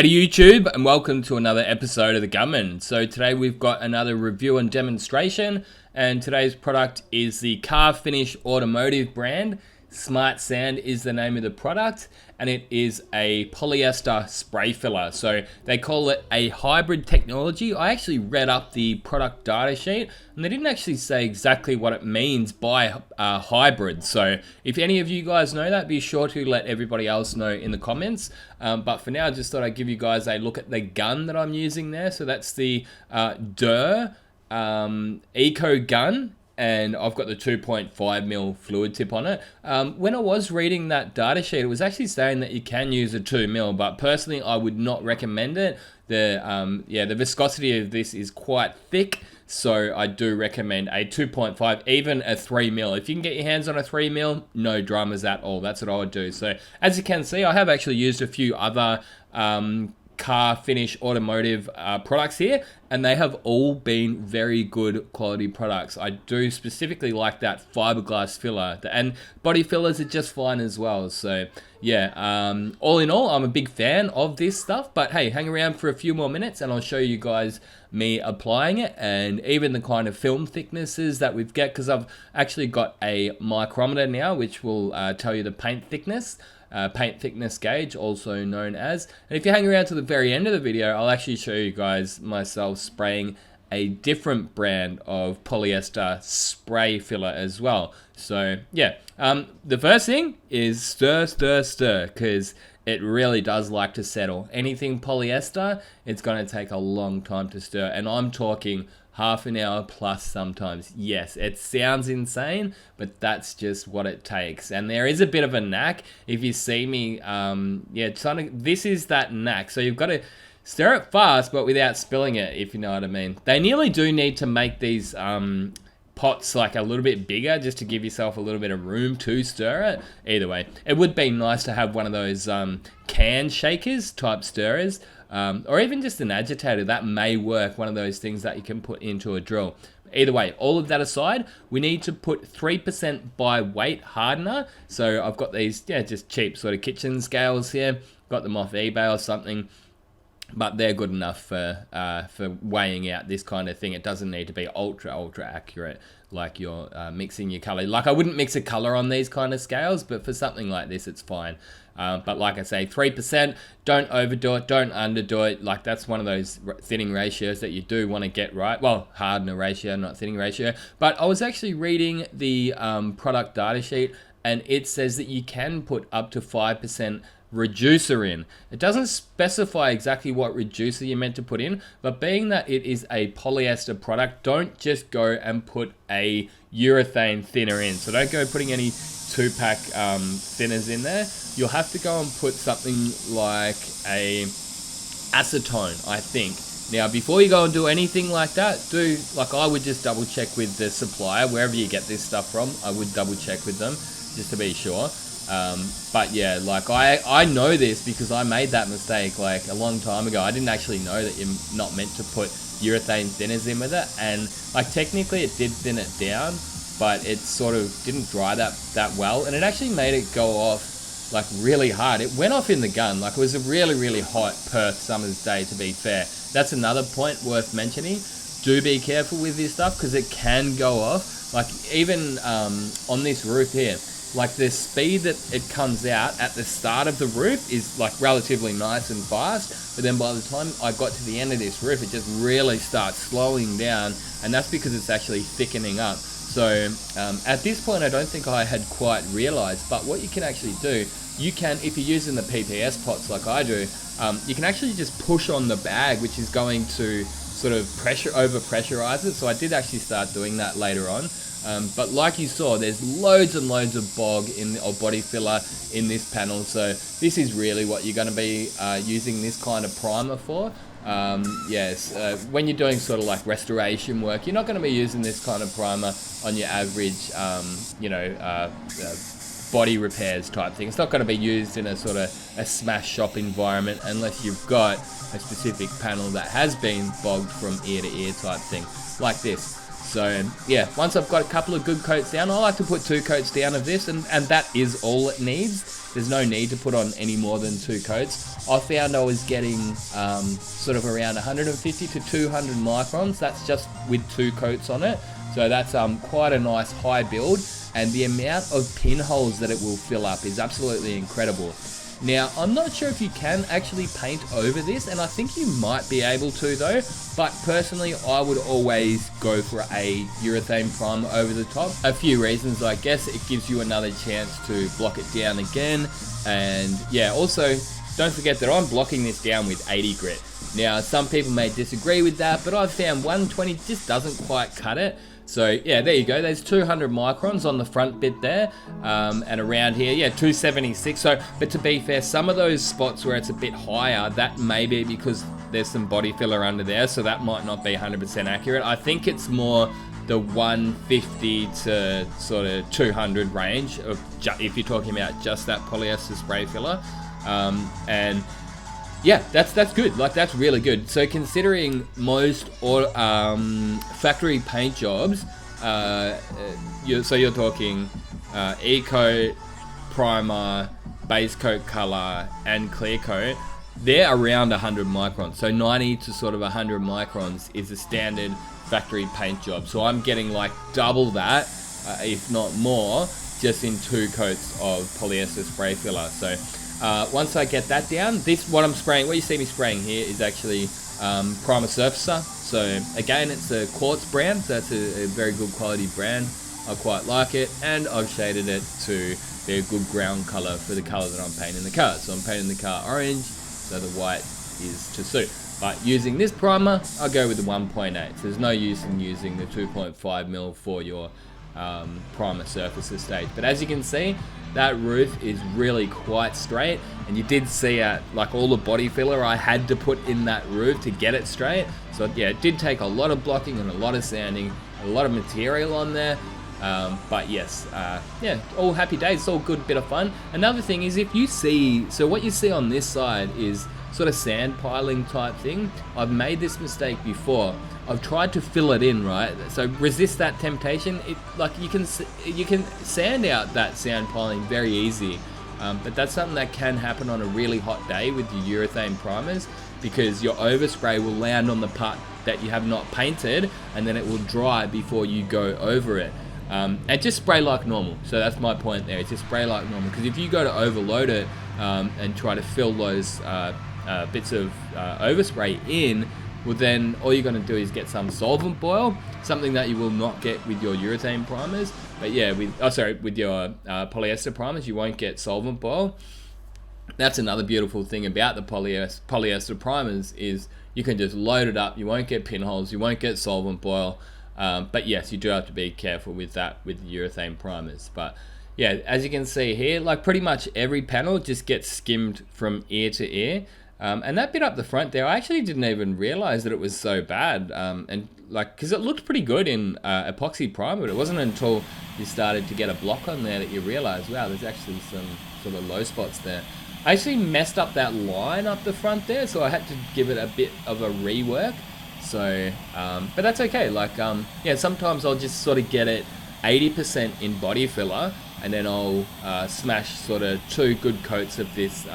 Howdy YouTube, and welcome to another episode of the Gunman. So today we've got another review and demonstration, and today's product is the Car Finish Automotive brand. Smart Sand is the name of the product, and it is a polyester spray filler. So they call it a hybrid technology. I actually read up the product data sheet, and they didn't actually say exactly what it means by hybrid. So if any of you guys know that, be sure to let everybody else know in the comments. But for now, I just thought I'd give you guys a look at the gun that I'm using there. So that's the Dur Eco Gun. And I've got the 2.5mm fluid tip on it. When I was reading that data sheet, it was actually saying that you can use a 2mm, but personally I would not recommend it. The viscosity of this is quite thick, so I do recommend a 2.5, even a 3mm. If you can get your hands on a 3mm, no dramas at all. That's what I would do. So as you can see, I have actually used a few other Car Finish Automotive products here, and they have all been very good quality products. I do specifically like that fiberglass filler, and body fillers are just fine as well. So yeah, all in all, I'm a big fan of this stuff. But hey, hang around for a few more minutes and I'll show you guys me applying it, and even the kind of film thicknesses that we've got, because I've actually got a micrometer now which will tell you the paint thickness gauge, also known as. And if you hang around to the very end of the video, I'll actually show you guys myself spraying a different brand of polyester spray filler as well. So yeah, the first thing is stir, because it really does like to settle. Anything polyester, it's going to take a long time to stir, and I'm talking half an hour plus sometimes. Yes, it sounds insane, but that's just what it takes. And there is a bit of a knack. If you see me, this is that knack. So you've got to stir it fast, but without spilling it, if you know what I mean. They nearly do need to make these pots like a little bit bigger, just to give yourself a little bit of room to stir it. Either way, it would be nice to have one of those can shakers type stirrers, or even just an agitator. That may work, one of those things that you can put into a drill. Either way, all of that aside, we need to put 3% by weight hardener. So I've got these just cheap sort of kitchen scales here, got them off eBay or something, but they're good enough for weighing out this kind of thing. It doesn't need to be ultra accurate like you're mixing your color. Like, I wouldn't mix a color on these kind of scales, but for something like this, it's fine. But like I say, 3%, don't overdo it, don't underdo it. Like, that's one of those thinning ratios that you do want to get right. Well, hardener ratio, not thinning ratio. But I was actually reading the product data sheet, and it says that you can put up to 5% reducer in. It doesn't specify exactly what reducer you're meant to put in, but being that it is a polyester product, don't just go and put a urethane thinner in. So don't go putting any 2-pack thinners in there. You'll have to go and put something like a acetone, I think. Now, before you go and do anything like that, I would just double check with the supplier, wherever you get this stuff from. I would double check with them just to be sure. But yeah, like I know this because I made that mistake like a long time ago. I didn't actually know that you're not meant to put urethane thinners in with it, and like technically it did thin it down, but it sort of didn't dry that well, and it actually made it go off like really hard. It went off in the gun. Like, it was a really hot Perth summer's day, to be fair. That's another point worth mentioning. Do be careful with this stuff, because it can go off. Like, even on this roof here, like the speed that it comes out at the start of the roof is like relatively nice and fast, but then by the time I got to the end of this roof, it just really starts slowing down, and that's because it's actually thickening up. So at this point, I don't think I had quite realized, but what you can actually do, you can, if you're using the PPS pots like I do, you can actually just push on the bag, which is going to sort of over pressurize it. So I did actually start doing that later on. But like you saw, there's loads and loads of bog or body filler in this panel. So this is really what you're going to be using this kind of primer for. When you're doing sort of like restoration work, you're not going to be using this kind of primer on your average, body repairs type thing. It's not going to be used in a sort of a smash shop environment unless you've got a specific panel that has been bogged from ear to ear type thing, like this. So yeah, once I've got a couple of good coats down, I like to put 2 coats down of this, and that is all it needs. there's no need to put on any more than 2 coats. I found I was getting sort of around 150 to 200 microns. That's just with 2 coats on it. So that's quite a nice high build, and the amount of pinholes that it will fill up is absolutely incredible. Now, I'm not sure if you can actually paint over this, and I think you might be able to though, but personally I would always go for a urethane primer over the top. A few reasons, I guess. It gives you another chance to block it down again, and yeah, also don't forget that I'm blocking this down with 80 grit. Now, some people may disagree with that, but I've found 120 just doesn't quite cut it. So yeah, there you go. There's 200 microns on the front bit there, and around here, yeah, 276. So, but to be fair, some of those spots where it's a bit higher, that may be because there's some body filler under there, so that might not be 100% accurate. I think it's more the 150 to sort of 200 range of if you're talking about just that polyester spray filler, and yeah, that's good. Like, that's really good. So considering most factory paint jobs, you're talking e-coat, primer, base coat color, and clear coat, they're around 100 microns. So 90 to sort of 100 microns is a standard factory paint job. So I'm getting like double that, if not more, just in 2 coats of polyester spray filler. So once I get that down, what you see me spraying here is actually primer surfacer. So again, it's a quartz brand, so that's a very good quality brand. I quite like it, and I've shaded it to be a good ground color for the color that I'm painting the car. So I'm painting the car orange, so the white is to suit. But using this primer, I'll go with the 1.8. So there's no use in using the 2.5mm for your primer surfacer stage. But as you can see, that roof is really quite straight, and you did see like all the body filler I had to put in that roof to get it straight. So yeah, it did take a lot of blocking and a lot of sanding, a lot of material on there. But yes, yeah, all happy days. It's all good, bit of fun. Another thing is, if you see, so what you see on this side is sort of sand piling type thing. I've made this mistake before. I've tried to fill it in, right? So resist that temptation. Like you can sand out that sand piling very easy, but that's something that can happen on a really hot day with your urethane primers, because your overspray will land on the part that you have not painted, and then it will dry before you go over it. And just spray like normal. So that's my point there. Just spray like normal, because if you go to overload it and try to fill those bits of overspray in, well, then all you're going to do is get some solvent boil, something that you will not get with your urethane primers. But yeah, with your polyester primers, you won't get solvent boil. That's another beautiful thing about the polyester primers, is you can just load it up. You won't get pinholes, you won't get solvent boil. But yes, you do have to be careful with that with the urethane primers. But yeah, as you can see here, like pretty much every panel just gets skimmed from ear to ear. And that bit up the front there, I actually didn't even realize that it was so bad. And like, because it looked pretty good in epoxy primer, but it wasn't until you started to get a block on there that you realize, wow, there's actually some sort of low spots there. I actually messed up that line up the front there, so I had to give it a bit of a rework. So, but that's okay. Like, yeah, sometimes I'll just sort of get it 80% in body filler, and then I'll smash sort of 2 good coats of this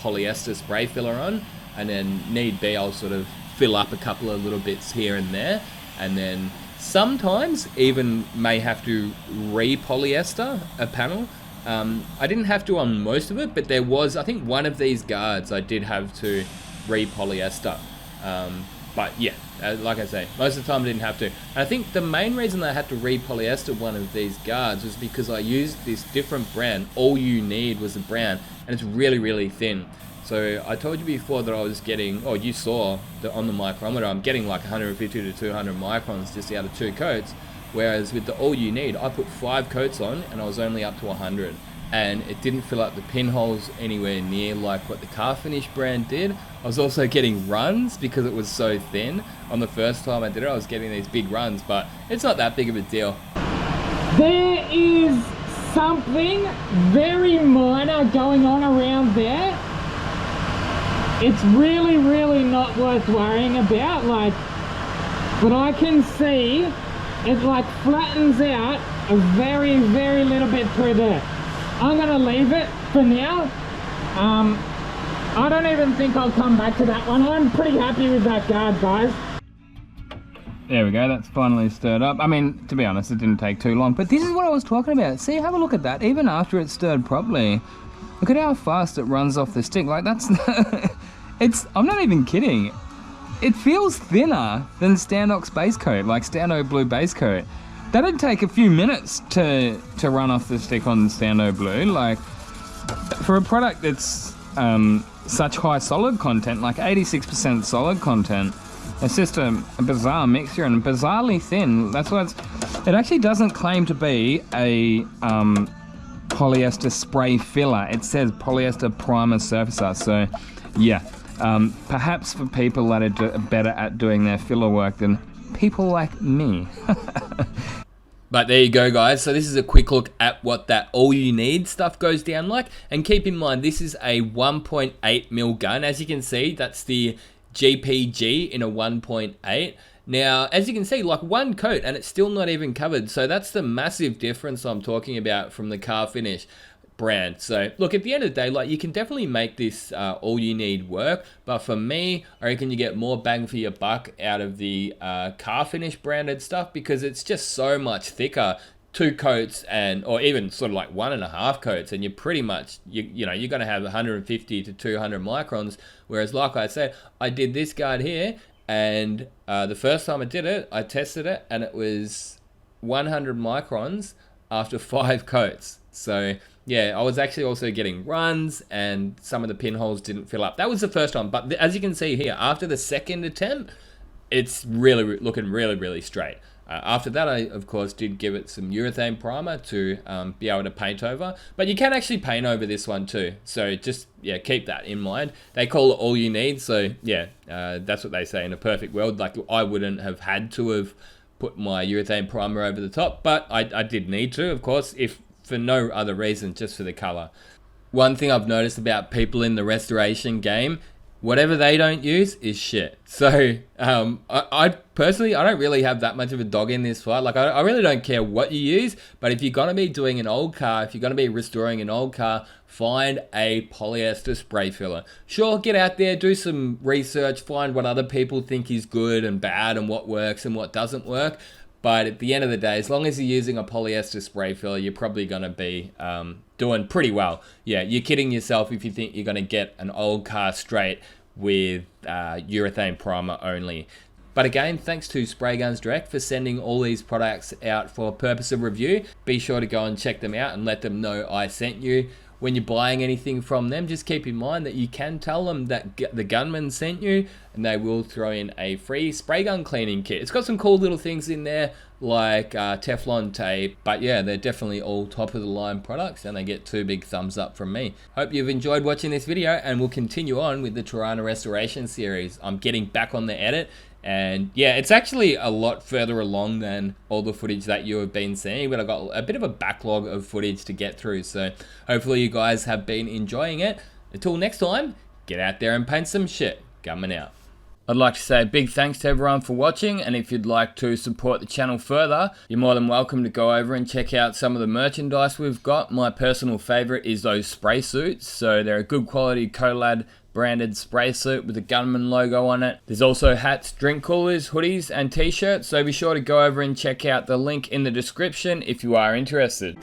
polyester spray filler on, and then need be I'll sort of fill up a couple of little bits here and there, and then sometimes even may have to re-polyester a panel. I didn't have to on most of it, but there was, I think, one of these guards I did have to re-polyester. But yeah, like I say, most of the time I didn't have to. And I think the main reason I had to re-polyester one of these guards was because I used this different brand. All You Need was the brand, and it's really, really thin. So I told you before that I was getting, oh, you saw that on the micrometer, I'm getting like 150 to 200 microns just out of 2 coats. Whereas with the All You Need, I put 5 coats on and I was only up to 100. And it didn't fill up the pinholes anywhere near like what the Car Finish brand did. I was also getting runs because it was so thin. On the first time I did it, I was getting these big runs, but it's not that big of a deal. There is something very minor going on around there. It's really, really not worth worrying about. Like, but I can see it like flattens out a very, very little bit through there. I'm gonna leave it for now. I don't even think I'll come back to that one. I'm pretty happy with that guard, guys. There we go, that's finally stirred up. I mean, to be honest, it didn't take too long, but this is what I was talking about. See, have a look at that. Even after it's stirred properly, look at how fast it runs off the stick. Like, that's, I'm not even kidding. It feels thinner than Standock's base coat, like Stando Blue base coat. That'd take a few minutes to run off the stick on Stando Blue. Like, for a product that's such high solid content, like 86% solid content, it's just a bizarre mixture and bizarrely thin. That's why it actually doesn't claim to be a polyester spray filler. It says polyester primer surfacer. So yeah, perhaps for people that are better at doing their filler work than people like me. But there you go, guys. So this is a quick look at what that all you need stuff goes down like. And keep in mind, this is a 1.8mm gun. As you can see, that's the GPG in a 1.8. Now, as you can see, like one coat and it's still not even covered. So that's the massive difference I'm talking about from the Car Finish brand. So look, at the end of the day, like, you can definitely make this all you need work, but for me, I reckon you get more bang for your buck out of the Car Finish branded stuff, because it's just so much thicker. 2 coats or even sort of like 1.5 coats, and you're pretty much, you know, you're going to have 150 to 200 microns. Whereas, like I said, I did this guard here, and the first time I did it, I tested it, and it was 100 microns after 5 coats. So yeah, I was actually also getting runs, and some of the pinholes didn't fill up. That was the first time, but as you can see here, after the second attempt, it's really looking really straight. After that, I, of course, did give it some urethane primer to be able to paint over. But you can actually paint over this one too. So just, yeah, keep that in mind. They call it all you need. So, yeah, that's what they say in a perfect world. Like, I wouldn't have had to have put my urethane primer over the top. But I did need to, of course, if for no other reason, just for the color. One thing I've noticed about people in the restoration game, whatever they don't use is shit. So I personally, I don't really have that much of a dog in this fight. Like, I really don't care what you use, but if you're going to be doing an old car, if you're going to be restoring an old car, find a polyester spray filler. Sure, get out there, do some research, find what other people think is good and bad and what works and what doesn't work. But at the end of the day, as long as you're using a polyester spray filler, you're probably going to be doing pretty well. Yeah, you're kidding yourself if you think you're going to get an old car straight with urethane primer only. But again, thanks to Spray Guns Direct for sending all these products out for purpose of review. Be sure to go and check them out and let them know I sent you. When you're buying anything from them, just keep in mind that you can tell them that the Gunman sent you, and they will throw in a free spray gun cleaning kit. It's got some cool little things in there, like Teflon tape, but yeah, they're definitely all top of the line products, and they get 2 big thumbs up from me. Hope you've enjoyed watching this video, and we'll continue on with the Tirana restoration series. I'm getting back on the edit, and yeah, it's actually a lot further along than all the footage that you have been seeing, but I've got a bit of a backlog of footage to get through, so hopefully you guys have been enjoying it. Until next time, get out there and paint some shit. Gunman out. I'd like to say a big thanks to everyone for watching, and if you'd like to support the channel further, you're more than welcome to go over and check out some of the merchandise we've got. My personal favourite is those spray suits, so they're a good quality Colad branded spray suit with the Gunman logo on it. There's also hats, drink coolers, hoodies and t-shirts, so be sure to go over and check out the link in the description if you are interested.